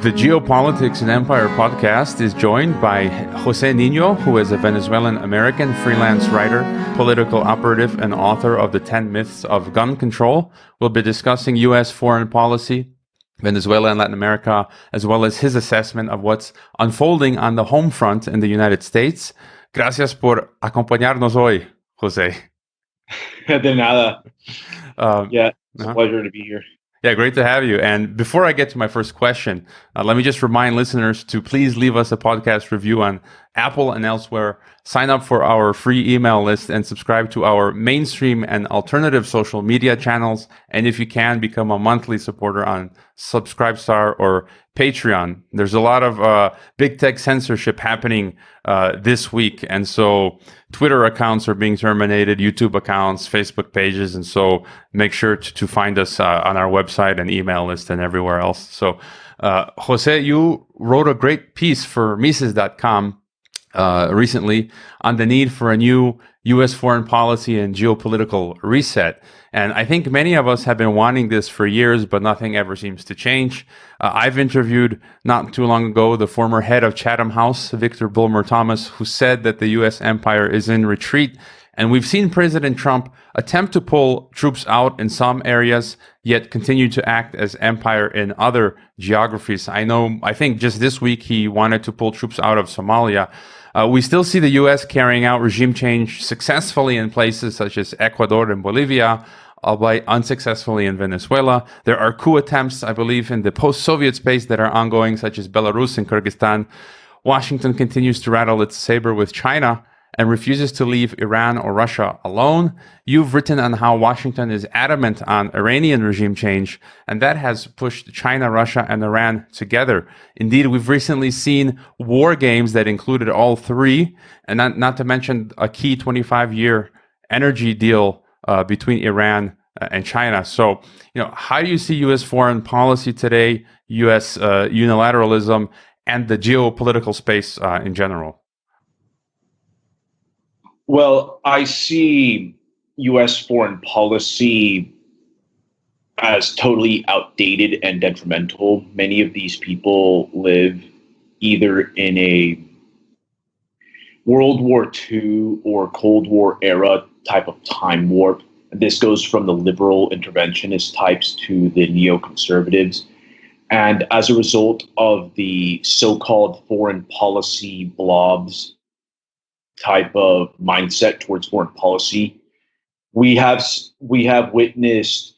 The Geopolitics and Empire podcast is joined by Jose Niño, who is a Venezuelan-American freelance writer, political operative, and author of The 10 Myths of Gun Control. We'll be discussing U.S. foreign policy, Venezuela and Latin America, as well as his assessment of what's unfolding on the home front in the United States. Gracias por acompañarnos hoy, Jose. De nada. It's a pleasure to be here. Yeah, great to have you. And before I get to my first question, let me just remind listeners to please leave us a podcast review on Apple and elsewhere. Sign up for our free email list and subscribe to our mainstream and alternative social media channels. And if you can, become a monthly supporter on Subscribestar or Patreon. There's a lot of big tech censorship happening this week. And so Twitter accounts are being terminated, YouTube accounts, Facebook pages. And so make sure to find us on our website and email list and everywhere else. So Jose, you wrote a great piece for Mises.com recently on the need for a new U.S. foreign policy and geopolitical reset. And I think many of us have been wanting this for years, but nothing ever seems to change. I've interviewed not too long ago the former head of Chatham House, Victor Bulmer Thomas, who said that the U.S. empire is in retreat. And we've seen President Trump attempt to pull troops out in some areas, yet continue to act as empire in other geographies. I think just this week he wanted to pull troops out of Somalia. We still see the U.S. carrying out regime change successfully in places such as Ecuador and Bolivia, albeit unsuccessfully in Venezuela. There are coup attempts, I believe, in the post-Soviet space that are ongoing, such as Belarus and Kyrgyzstan. Washington continues to rattle its saber with China and refuses to leave Iran or Russia alone. You've written on how Washington is adamant on Iranian regime change, and that has pushed China, Russia, and Iran together. Indeed, we've recently seen war games that included all three, and not to mention a key 25-year energy deal between Iran and China. So, how do you see U.S. foreign policy today, U.S. unilateralism, and the geopolitical space in general? Well, I see U.S. foreign policy as totally outdated and detrimental. Many of these people live either in a World War II or Cold War era type of time warp. This goes from the liberal interventionist types to the neoconservatives. And as a result of the so-called foreign policy blobs type of mindset towards foreign policy, we have witnessed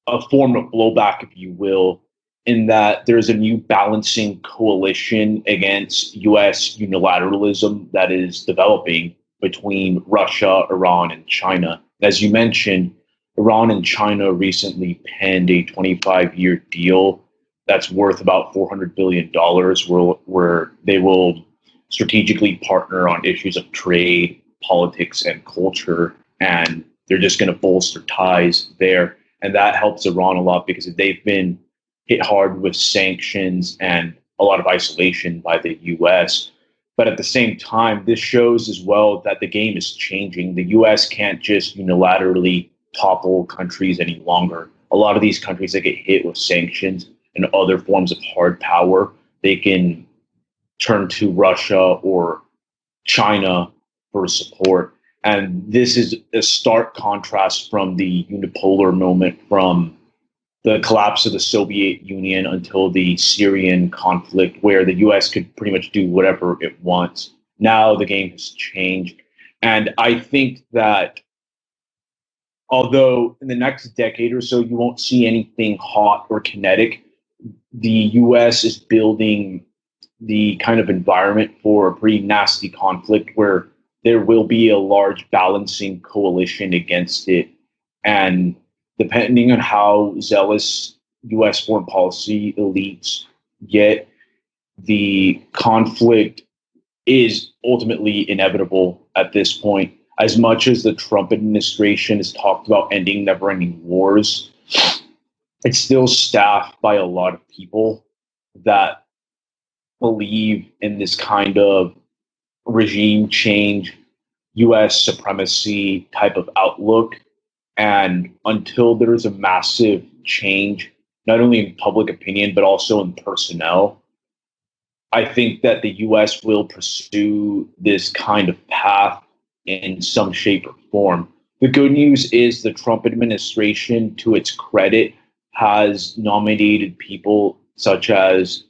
a form of blowback, if you will, in that there's a new balancing coalition against U.S. unilateralism that is developing between Russia, Iran, and China. As you mentioned, Iran and China recently penned a 25-year deal that's worth about $400 billion, where they will strategically partner on issues of trade, politics, and culture, and they're just going to bolster ties there. And that helps Iran a lot because they've been hit hard with sanctions and a lot of isolation by the U.S. But at the same time, this shows as well that the game is changing. The U.S. can't just unilaterally topple countries any longer. A lot of these countries that get hit with sanctions and other forms of hard power, they can turn to Russia or China for support. And this is a stark contrast from the unipolar moment from the collapse of the Soviet Union until the Syrian conflict, where the US could pretty much do whatever it wants. Now the game has changed. And I think that although in the next decade or so you won't see anything hot or kinetic, the US is building the kind of environment for a pretty nasty conflict where there will be a large balancing coalition against it. And depending on how zealous U.S. foreign policy elites get, the conflict is ultimately inevitable at this point. As much as the Trump administration has talked about ending never-ending wars, it's still staffed by a lot of people that believe in this kind of regime change, U.S. supremacy type of outlook. And until there is a massive change, not only in public opinion, but also in personnel, I think that the US will pursue this kind of path in some shape or form. The good news is the Trump administration, to its credit, has nominated people such as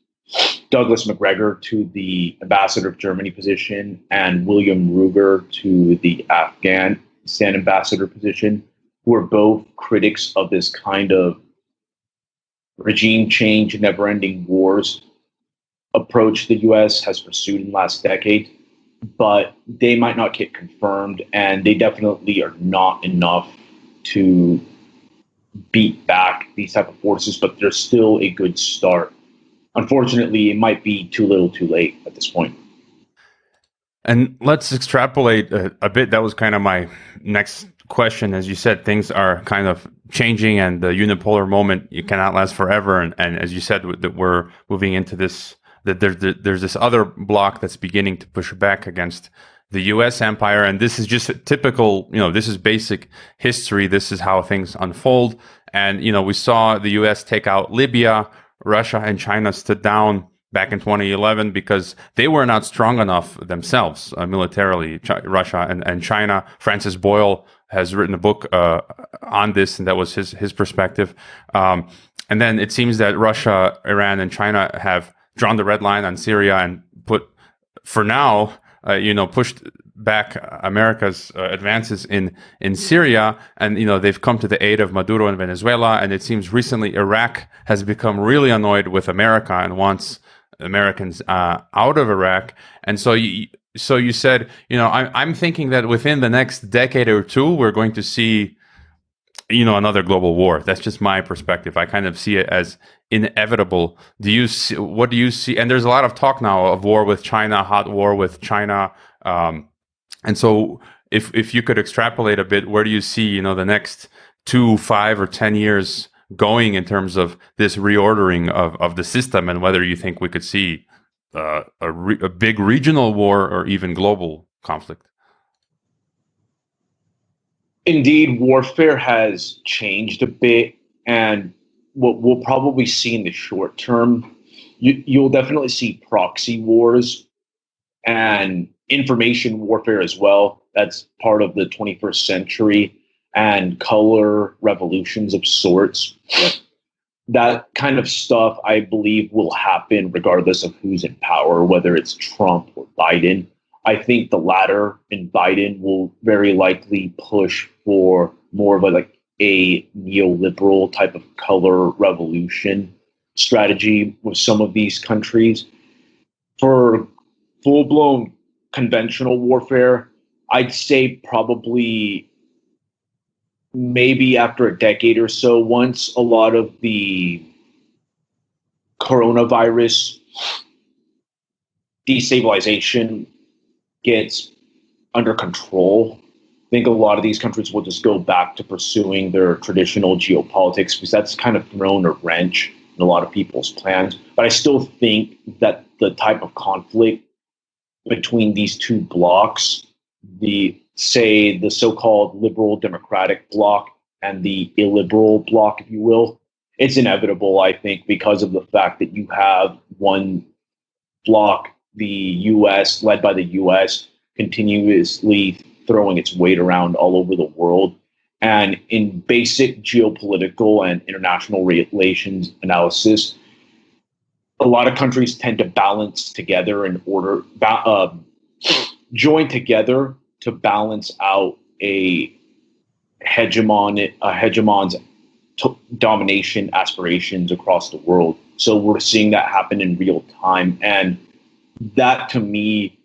Douglas McGregor to the ambassador of Germany position and William Ruger to the Afghanistan ambassador position, who are both critics of this kind of regime change, never-ending wars approach the U.S. has pursued in the last decade. But they might not get confirmed, and they definitely are not enough to beat back these type of forces, but they're still a good start. Unfortunately, it might be too little too late at this point. And let's extrapolate a bit. That was kind of my next question. As you said, things are kind of changing, and the unipolar moment, it cannot last forever. And as you said, that we're moving into this, that there's this other bloc that's beginning to push back against the U.S. empire. And this is just typical, this is basic history. This is how things unfold. And, we saw the U.S. take out Libya. Russia and China stood down back in 2011 because they were not strong enough themselves militarily, Russia and China. Francis Boyle has written a book on this, and that was his perspective. And then it seems that Russia, Iran, and China have drawn the red line on Syria and for now, pushed back America's advances in Syria, and they've come to the aid of Maduro in Venezuela. And it seems recently Iraq has become really annoyed with America and wants Americans out of Iraq. And so you said, I'm thinking that within the next decade or two, we're going to see another global war. That's just my perspective. I kind of see it as inevitable. What do you see? And there's a lot of talk now of war with China, hot war with China. And so if you could extrapolate a bit, where do you see, the next 2, 5, or 10 years going in terms of this reordering of the system, and whether you think we could see a big regional war or even global conflict? Indeed, warfare has changed a bit, and what we'll probably see in the short term, you'll definitely see proxy wars and information warfare as well. That's part of the 21st century, and color revolutions of sorts. That kind of stuff, I believe, will happen regardless of who's in power, whether it's Trump or Biden. I think the latter in Biden will very likely push for more of a neoliberal type of color revolution strategy with some of these countries. For full-blown conventional warfare, I'd say probably maybe after a decade or so, once a lot of the coronavirus destabilization gets under control, I think a lot of these countries will just go back to pursuing their traditional geopolitics, because that's kind of thrown a wrench in a lot of people's plans. But I still think that the type of conflict between these two blocs, the so-called liberal democratic bloc and the illiberal bloc, if you will, it's inevitable, I think, because of the fact that you have one bloc, the U.S., led by the U.S., continuously throwing its weight around all over the world. And in basic geopolitical and international relations analysis, a lot of countries tend to balance together in order, join together to balance out a hegemon's domination aspirations across the world. So we're seeing that happen in real time. And that, to me,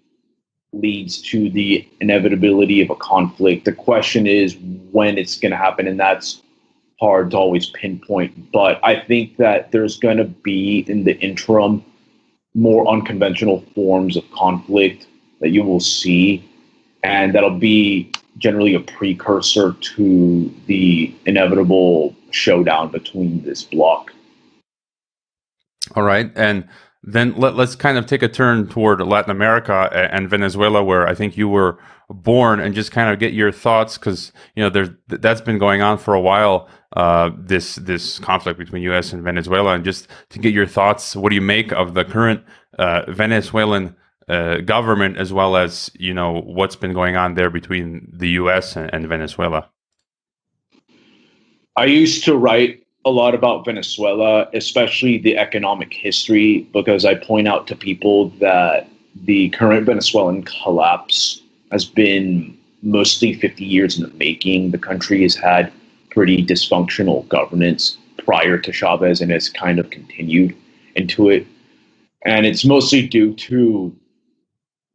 leads to the inevitability of a conflict. The question is when it's going to happen, and that's hard to always pinpoint. But I think that there's going to be, in the interim, more unconventional forms of conflict that you will see, and that'll be generally a precursor to the inevitable showdown between this bloc. All right. And Then let's kind of take a turn toward Latin America and Venezuela, where I think you were born, and just kind of get your thoughts, because that's been going on for a while. This conflict between U.S. and Venezuela, and just to get your thoughts, what do you make of the current Venezuelan government, as well as what's been going on there between the U.S. and Venezuela? I used to write a lot about Venezuela, especially the economic history, because I point out to people that the current Venezuelan collapse has been mostly 50 years in the making. The country has had pretty dysfunctional governance prior to Chavez, and has kind of continued into it. And it's mostly due to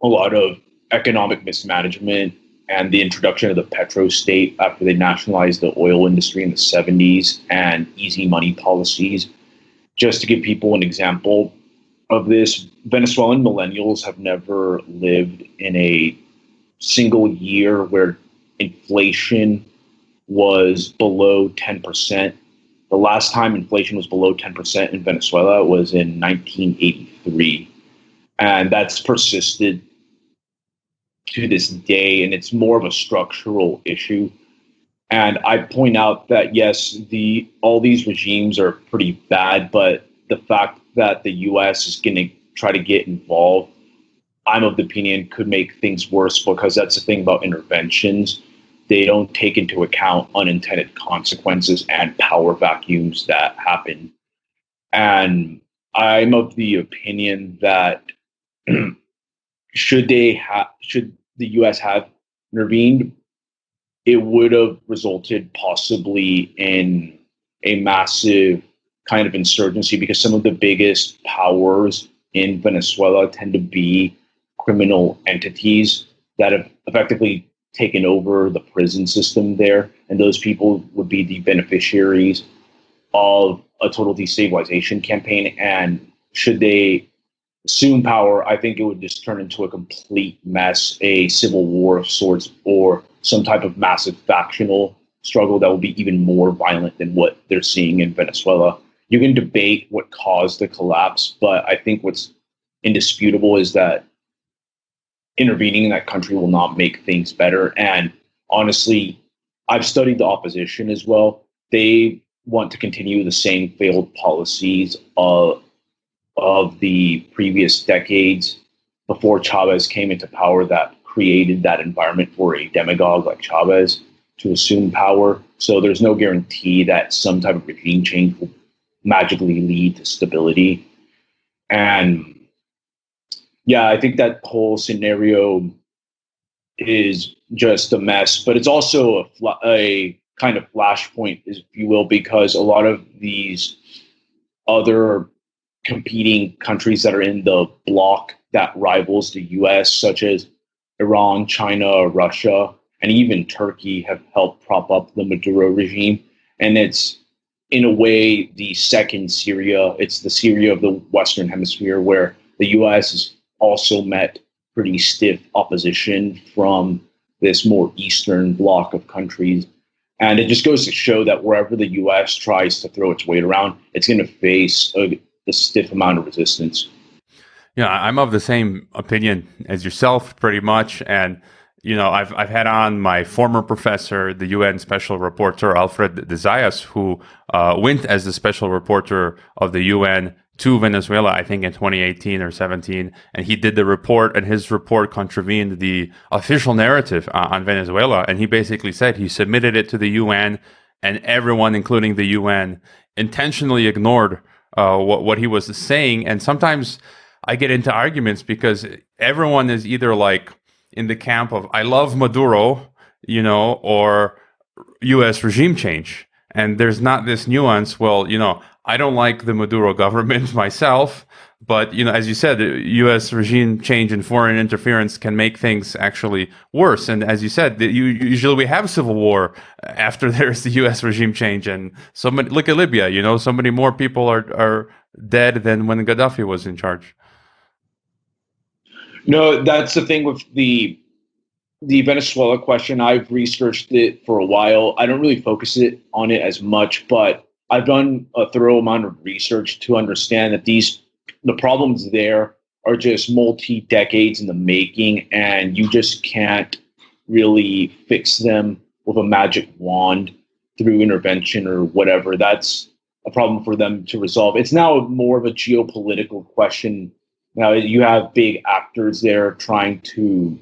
a lot of economic mismanagement and the introduction of the petro state after they nationalized the oil industry in the 70s, and easy money policies. Just to give people an example of this, Venezuelan millennials have never lived in a single year where inflation was below 10%. The last time inflation was below 10% in Venezuela was in 1983. And that's persisted to this day, and it's more of a structural issue. And I point out that yes, all these regimes are pretty bad, but the fact that the U.S. is going to try to get involved, I'm of the opinion, could make things worse, because that's the thing about interventions. They don't take into account unintended consequences and power vacuums that happen. And I'm of the opinion that should the U.S. have intervened, it would have resulted possibly in a massive kind of insurgency, because some of the biggest powers in Venezuela tend to be criminal entities that have effectively taken over the prison system there. And those people would be the beneficiaries of a total destabilization campaign. And should they assume power, I think it would just turn into a complete mess, a civil war of sorts, or some type of massive factional struggle that will be even more violent than what they're seeing in Venezuela. You can debate what caused the collapse, but I think what's indisputable is that intervening in that country will not make things better. And honestly, I've studied the opposition as well. They want to continue the same failed policies of the previous decades before Chavez came into power, that created that environment for a demagogue like Chavez to assume power. So there's no guarantee that some type of regime change will magically lead to stability. And yeah, I think that whole scenario is just a mess, but it's also a kind of flashpoint, if you will, because a lot of these other competing countries that are in the bloc that rivals the US, such as Iran, China, Russia, and even Turkey, have helped prop up the Maduro regime. And it's, in a way, the second Syria. It's the Syria of the Western Hemisphere, where the US has also met pretty stiff opposition from this more Eastern bloc of countries. And it just goes to show that wherever the US tries to throw its weight around, it's going to face a stiff amount of resistance. Yeah, I'm of the same opinion as yourself, pretty much. And I've had on my former professor, the UN Special Rapporteur Alfred de Zayas, who went as the Special Rapporteur of the UN to Venezuela, I think in 2018 or 17, and he did the report, and his report contravened the official narrative on Venezuela. And he basically said he submitted it to the UN, and everyone, including the UN, intentionally ignored what he was saying. And sometimes I get into arguments because everyone is either like in the camp of I love Maduro, or U.S. regime change. And there's not this nuance. Well, I don't like the Maduro government myself, but as you said, U.S. regime change and foreign interference can make things actually worse. And as you said, usually we have civil war after there's the U.S. regime change. And so many, look at Libya. So many more people are dead than when Gaddafi was in charge. No, that's the thing with the Venezuela question. I've researched it for a while. I don't really focus on it as much, but I've done a thorough amount of research to understand that these the problems there are just multi-decades in the making, and you just can't really fix them with a magic wand through intervention or whatever. That's a problem for them to resolve. It's now more of a geopolitical question. Now you have big actors there trying to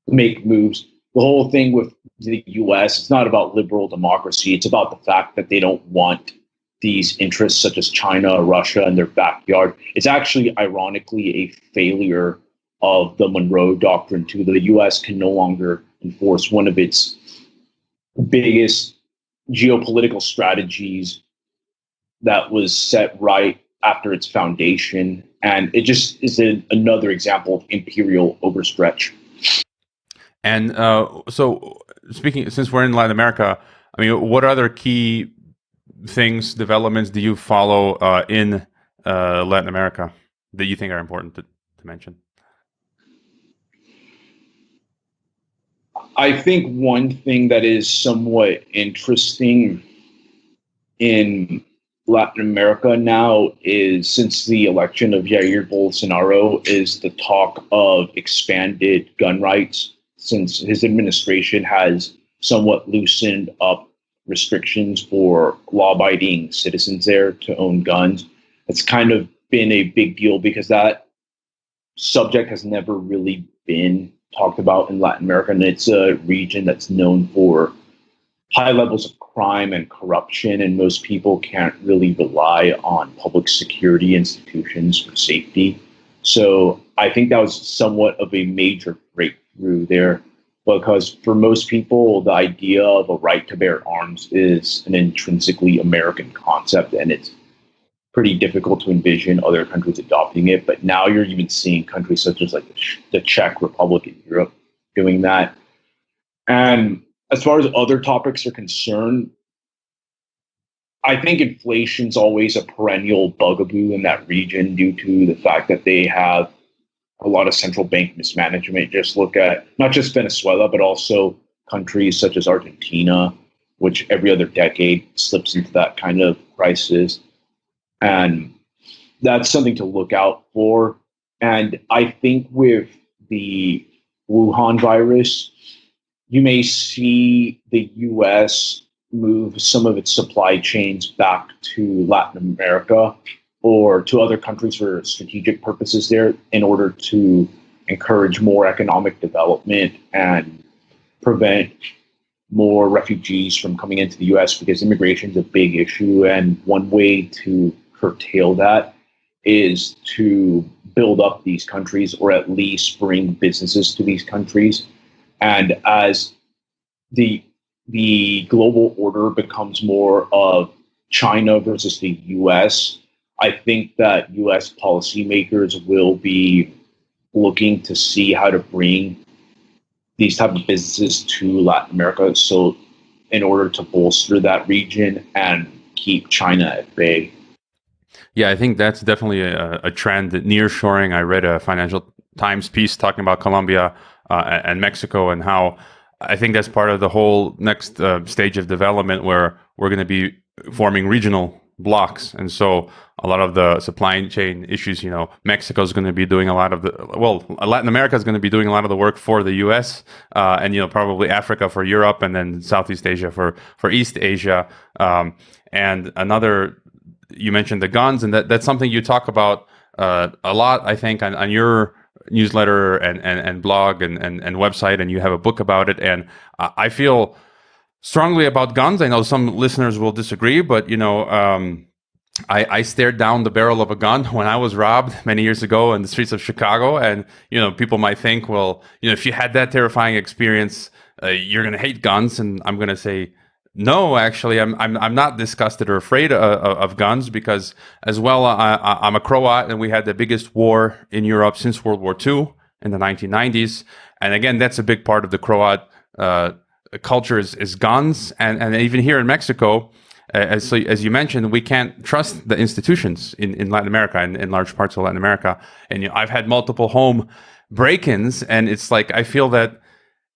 make moves. The whole thing with the US, it's not about liberal democracy. It's about the fact that they don't want these interests such as China or Russia in their backyard. It's actually, ironically, a failure of the Monroe Doctrine, too. The US can no longer enforce one of its biggest geopolitical strategies that was set right after its foundation. And it just is another example of imperial overstretch. And so, speaking, since we're in Latin America, I mean, what other key things, developments do you follow in Latin America that you think are important to mention? I think one thing that is somewhat interesting in Latin America now is, since the election of Jair Bolsonaro, is the talk of expanded gun rights, since his administration has somewhat loosened up restrictions for law-abiding citizens there to own guns. It's kind of been a big deal because that subject has never really been talked about in Latin America, and it's a region that's known for high levels of crime and corruption, and most people can't really rely on public security institutions for safety. So I think that was somewhat of a major breakthrough there, because for most people, the idea of a right to bear arms is an intrinsically American concept, and it's pretty difficult to envision other countries adopting it. But now you're even seeing countries such as like the Czech Republic in Europe doing that. And as far as other topics are concerned, I think inflation's always a perennial bugaboo in that region due to the fact that they have a lot of central bank mismanagement. Just look at not just Venezuela, but also countries such as Argentina, which every other decade slips into that kind of crisis. And that's something to look out for. And I think with the Wuhan virus, you may see the US move some of its supply chains back to Latin America or to other countries for strategic purposes there in order to encourage more economic development and prevent more refugees from coming into the US, because immigration is a big issue. And one way to curtail that is to build up these countries, or at least bring businesses to these countries. And as the global order becomes more of China versus the US, I think that US policymakers will be looking to see how to bring these type of businesses to Latin America, so in order to bolster that region and keep China at bay. Yeah, I think that's definitely a trend. Nearshoring. I read a Financial Times piece talking about Colombia and Mexico, and how I think that's part of the whole next stage of development, where we're going to be forming regional blocks. And so a lot of the supply chain issues, Mexico is going to be doing a lot of Latin America is going to be doing a lot of the work for the US, and, probably Africa for Europe, and then Southeast Asia for East Asia. And another, you mentioned the guns, and that's something you talk about a lot, I think, on your newsletter and blog and website, and you have a book about it. And I feel strongly about guns. I know some listeners will disagree, but I stared down the barrel of a gun when I was robbed many years ago in the streets of Chicago. And people might think, well, if you had that terrifying experience, you're going to hate guns. And I'm going to say, no, actually, I'm not disgusted or afraid of guns, because as well, I'm a Croat, and we had the biggest war in Europe since World War II in the 1990s. And again, that's a big part of the Croat culture is guns. And even here in Mexico, as you mentioned, we can't trust the institutions in Latin America and in large parts of Latin America. And I've had multiple home break-ins, and it's like I feel that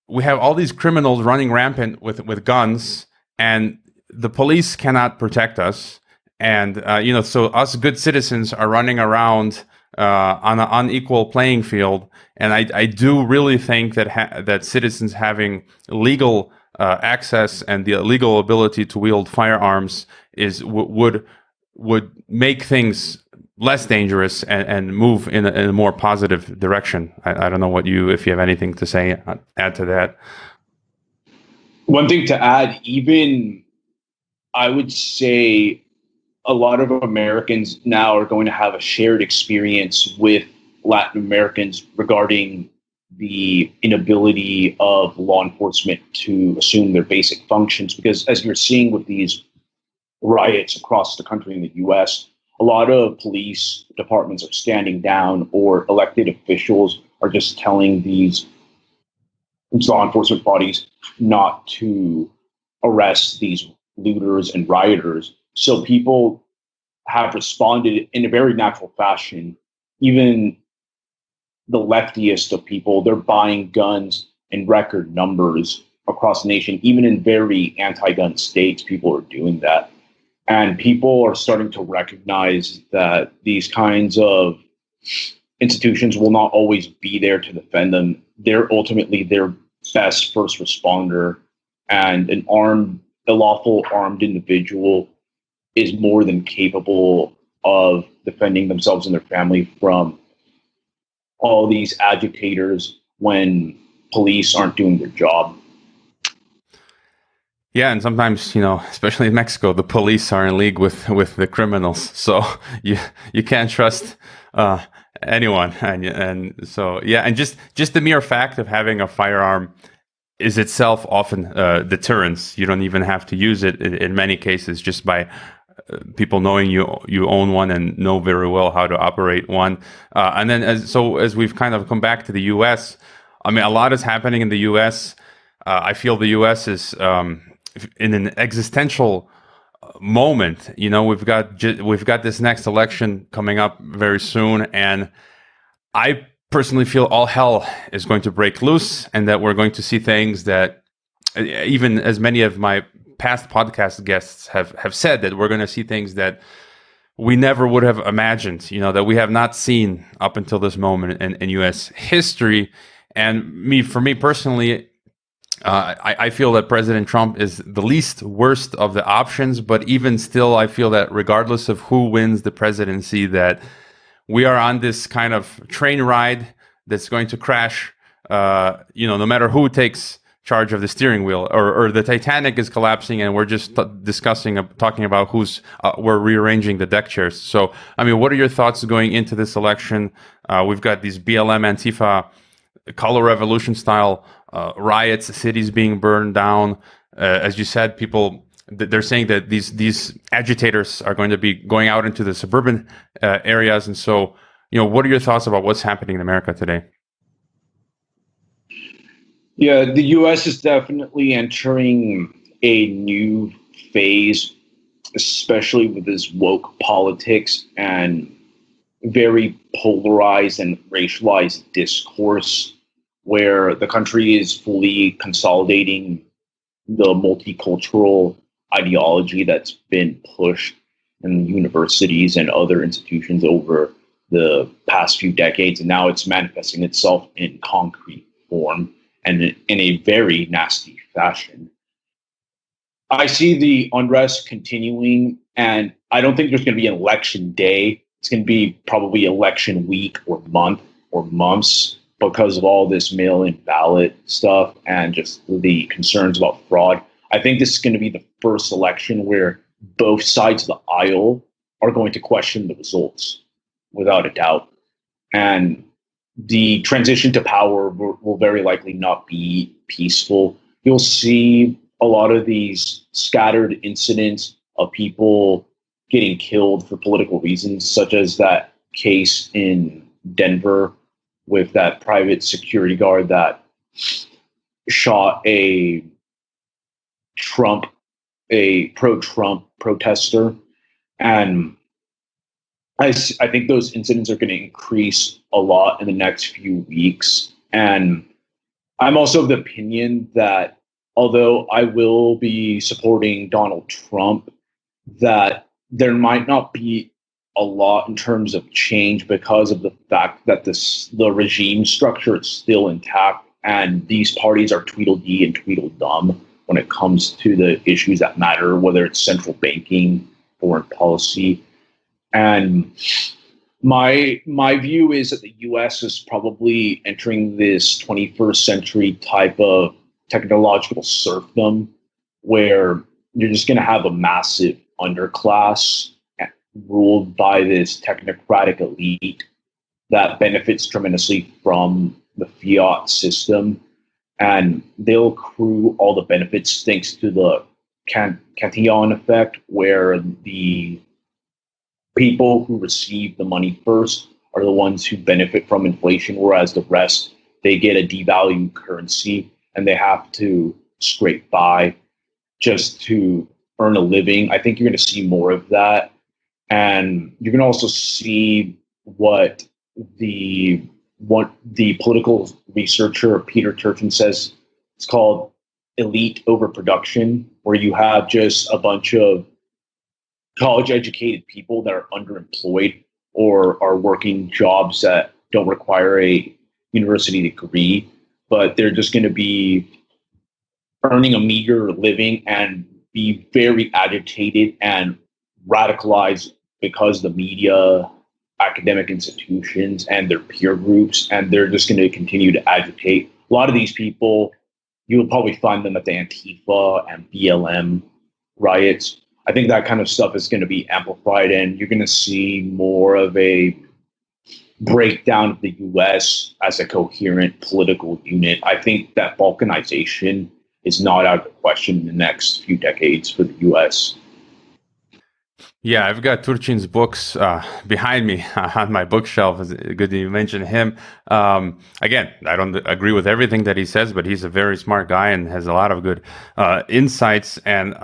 we have all these criminals running rampant with guns, and the police cannot protect us. And so us good citizens are running around on an unequal playing field, and I do really think that that citizens having legal access and the legal ability to wield firearms would make things less dangerous and move in a more positive direction. I don't know if you have anything to say, add to that. One thing to add, even I would say a lot of Americans now are going to have a shared experience with Latin Americans regarding the inability of law enforcement to assume their basic functions. Because as you're seeing with these riots across the country in the US, a lot of police departments are standing down, or elected officials are just telling these law enforcement bodies not to arrest these looters and rioters. So people have responded in a very natural fashion. Even the leftiest of people, they're buying guns in record numbers across the nation. Even in very anti-gun states, people are doing that. And people are starting to recognize that these kinds of institutions will not always be there to defend them. They're ultimately their best first responder, and a lawful armed individual is more than capable of defending themselves and their family from all these agitators when police aren't doing their job. Yeah, and sometimes, especially in Mexico, the police are in league with the criminals, so you can't trust anyone, and so yeah, and just the mere fact of having a firearm is itself often deterrence. You don't even have to use it in many cases, just by people knowing you own one and know very well how to operate one. And then as we've kind of come back to the U.S., I mean, a lot is happening in the U.S. I feel the U.S. is in an existential moment. We've got this next election coming up very soon, and I personally feel all hell is going to break loose, and that we're going to see things that, even as many of my past podcast guests have said, that we're going to see things that we never would have imagined, that we have not seen up until this moment in U.S. history. And for me personally, I feel that President Trump is the least worst of the options, but even still, I feel that regardless of who wins the presidency, that we are on this kind of train ride that's going to crash, no matter who takes charge of the steering wheel, or the Titanic is collapsing and we're just talking about we're rearranging the deck chairs. So, I mean, what are your thoughts going into this election? We've got these BLM Antifa color revolution style riots, cities being burned down. As you said, they're saying that these agitators are going to be going out into the suburban areas. And so, what are your thoughts about what's happening in America today? Yeah, the U.S. is definitely entering a new phase, especially with this woke politics and very polarized and racialized discourse, where the country is fully consolidating the multicultural ideology that's been pushed in universities and other institutions over the past few decades. And now it's manifesting itself in concrete form and in a very nasty fashion. I see the unrest continuing, and I don't think there's going to be an election day. It's going to be probably election week or month or months, because of all this mail-in ballot stuff and just the concerns about fraud. I think this is going to be the first election where both sides of the aisle are going to question the results, without a doubt. And the transition to power will very likely not be peaceful. You'll see a lot of these scattered incidents of people getting killed for political reasons, such as that case in Denver with that private security guard that shot a pro-Trump protester. And I think those incidents are going to increase a lot in the next few weeks. And I'm also of the opinion that although I will be supporting Donald Trump, that there might not be a lot in terms of change because of the fact that the regime structure is still intact, and these parties are Tweedledee and Tweedledum when it comes to the issues that matter, whether it's central banking, foreign policy. And my view is that the US is probably entering this 21st century type of technological serfdom where you're just going to have a massive underclass ruled by this technocratic elite that benefits tremendously from the fiat system, and they'll accrue all the benefits thanks to the Cantillon effect, where the people who receive the money first are the ones who benefit from inflation, whereas the rest, they get a devalued currency and they have to scrape by just to earn a living. I think you're going to see more of that. And you're going to also see what the political researcher Peter Turchin says. It's called elite overproduction, where you have just a bunch of college-educated people that are underemployed or are working jobs that don't require a university degree, but they're just going to be earning a meager living and be very agitated and radicalized because the media, academic institutions, and their peer groups, and they're just going to continue to agitate. A lot of these people, you'll probably find them at the Antifa and BLM riots. I think that kind of stuff is going to be amplified, and you're going to see more of a breakdown of the U.S. as a coherent political unit. I think that balkanization is not out of the question in the next few decades for the U.S. Yeah, I've got Turchin's books behind me on my bookshelf. It's good that you mentioned him. Again, I don't agree with everything that he says, but he's a very smart guy and has a lot of good insights. And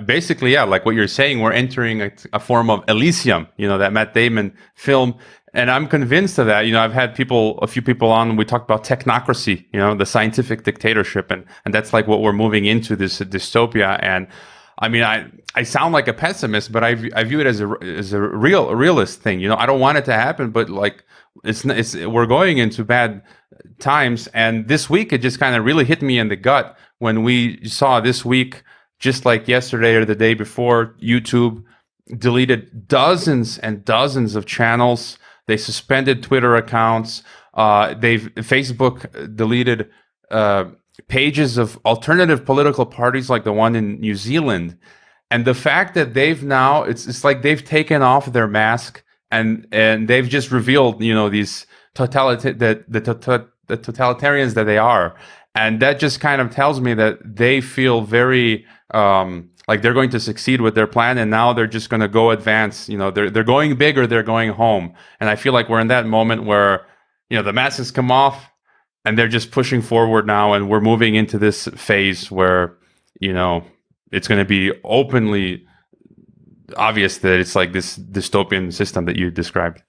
basically, yeah, like what you're saying, we're entering a form of Elysium, that Matt Damon film. And I'm convinced of that. I've had a few people on, we talked about technocracy, the scientific dictatorship. And that's like what we're moving into, this dystopia. And I mean, I sound like a pessimist, but I view it as a realist thing. I don't want it to happen, but like we're going into bad times. And this week, it just kind of really hit me in the gut when we saw this week, just like yesterday or the day before, YouTube deleted dozens and dozens of channels. They suspended Twitter accounts. Facebook deleted pages of alternative political parties like the one in New Zealand. And the fact that they've now, it's like they've taken off their mask and they've just revealed, these the totalitarians that they are. And that just kind of tells me that they feel very like they're going to succeed with their plan, and now they're just going to go advance. They're going big or they're going home. And I feel like we're in that moment where, the masks come off, and they're just pushing forward now, and we're moving into this phase where, it's going to be openly obvious that it's like this dystopian system that you described.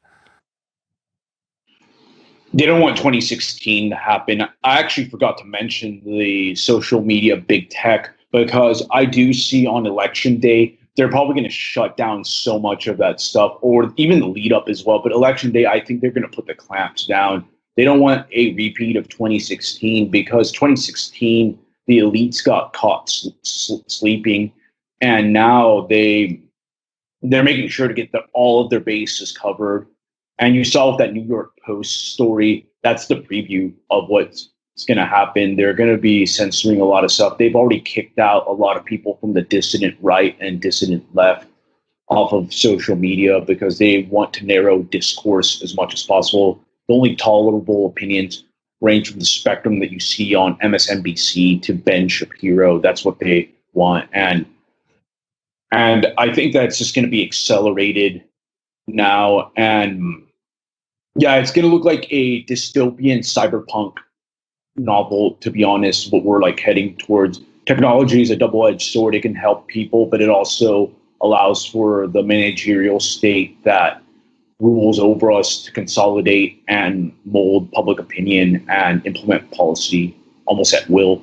They don't want 2016 to happen. I actually forgot to mention the social media big tech, because I do see on election day, they're probably going to shut down so much of that stuff, or even the lead up as well. But election day, I think they're going to put the clamps down. They don't want a repeat of 2016, because 2016, the elites got caught sleeping, and now they're making sure to get all of their bases covered. And you saw with that New York Post story, that's the preview of what's going to happen. They're going to be censoring a lot of stuff. They've already kicked out a lot of people from the dissident right and dissident left off of social media because they want to narrow discourse as much as possible. The only tolerable opinions range from the spectrum that you see on MSNBC to Ben Shapiro. That's what they want. And I think that's just going to be accelerated now. And yeah, it's going to look like a dystopian cyberpunk novel, to be honest, what we're like heading towards. Technology is a double-edged sword. It can help people, but it also allows for the managerial state that rules over us to consolidate and mold public opinion and implement policy almost at will.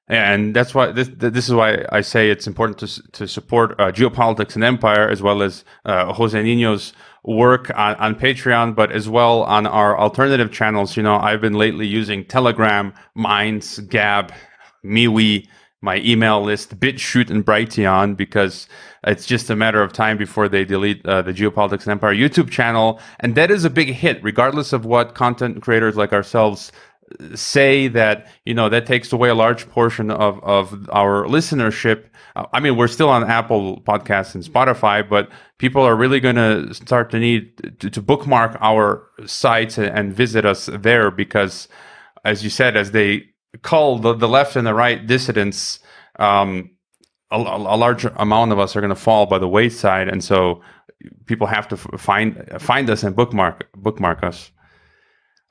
And that's why this is why I say it's important to support Geopolitics and Empire, as well as Jose Niño's work on Patreon, but as well on our alternative channels. I've been lately using Telegram, Minds, Gab, MeWe, my email list, BitChute, and Brighteon, because it's just a matter of time before they delete the Geopolitics and Empire YouTube channel. And that is a big hit, regardless of what content creators like ourselves say, that that takes away a large portion of our listenership. I mean, we're still on Apple Podcasts and Spotify, but people are really going to start to need to bookmark our sites and visit us there, because, as you said, as they call the left and the right dissidents, a large amount of us are going to fall by the wayside, and so people have to find us and bookmark us.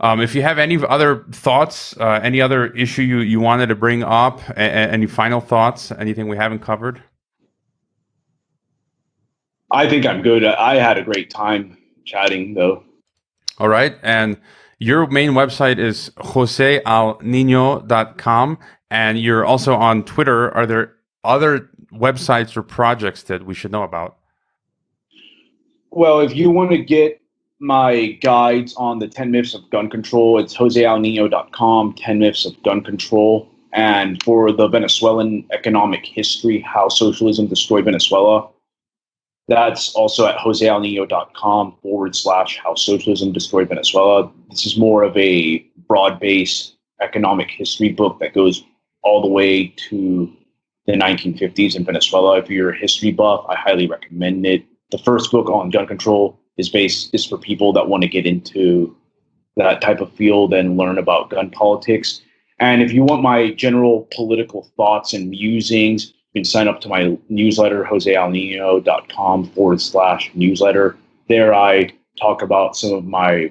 If you have any other thoughts, any other issue you wanted to bring up, any final thoughts, anything we haven't covered? I think I'm good. I had a great time chatting, though. All right. And your main website is josealnino.com, and you're also on Twitter. Are there other websites or projects that we should know about? Well, if you want to get my guides on the 10 myths of gun control, it's josealnino.com, 10 myths of gun control. And for the Venezuelan economic history, how socialism destroyed Venezuela, that's also at josealnino.com/how socialism destroyed Venezuela. This is more of a broad-based economic history book that goes all the way to the 1950s in Venezuela. If you're a history buff, I highly recommend it. The first book on gun control is for people that want to get into that type of field and learn about gun politics. And if you want my general political thoughts and musings, you can sign up to my newsletter, josealnino.com/newsletter. There I talk about some of my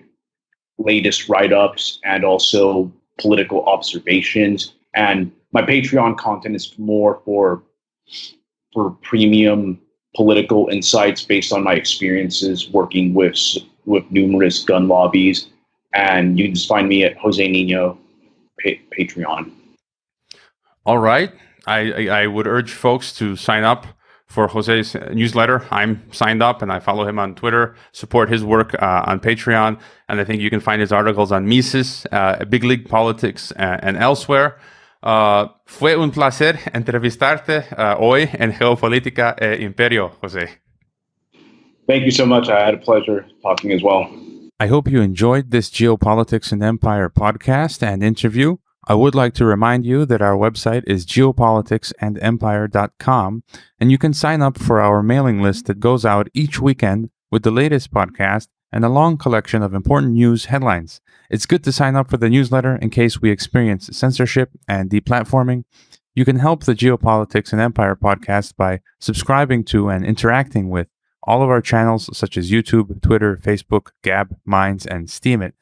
latest write-ups and also political observations. And my Patreon content is more for premium political insights based on my experiences working with numerous gun lobbies. And you can just find me at Jose Niño Patreon. All right. I would urge folks to sign up for Jose's newsletter. I'm signed up and I follow him on Twitter, support his work on Patreon. And I think you can find his articles on Mises, Big League Politics, and elsewhere. Fue un placer entrevistarte hoy en Geopolítica e Imperio, Jose. Thank you so much. I had a pleasure talking as well. I hope you enjoyed this Geopolitics and Empire podcast and interview. I would like to remind you that our website is geopoliticsandempire.com, and you can sign up for our mailing list that goes out each weekend with the latest podcast and a long collection of important news headlines. It's good to sign up for the newsletter in case we experience censorship and deplatforming. You can help the Geopolitics and Empire podcast by subscribing to and interacting with all of our channels such as YouTube, Twitter, Facebook, Gab, Minds, and Steemit.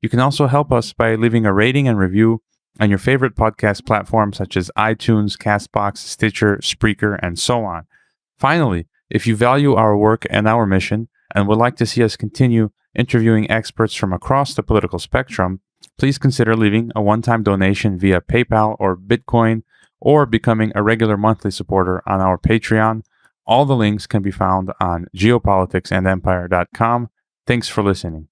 You can also help us by leaving a rating and review on your favorite podcast platforms such as iTunes, Castbox, Stitcher, Spreaker, and so on. Finally, if you value our work and our mission and would like to see us continue interviewing experts from across the political spectrum, please consider leaving a one-time donation via PayPal or Bitcoin, or becoming a regular monthly supporter on our Patreon. All the links can be found on geopoliticsandempire.com. Thanks for listening.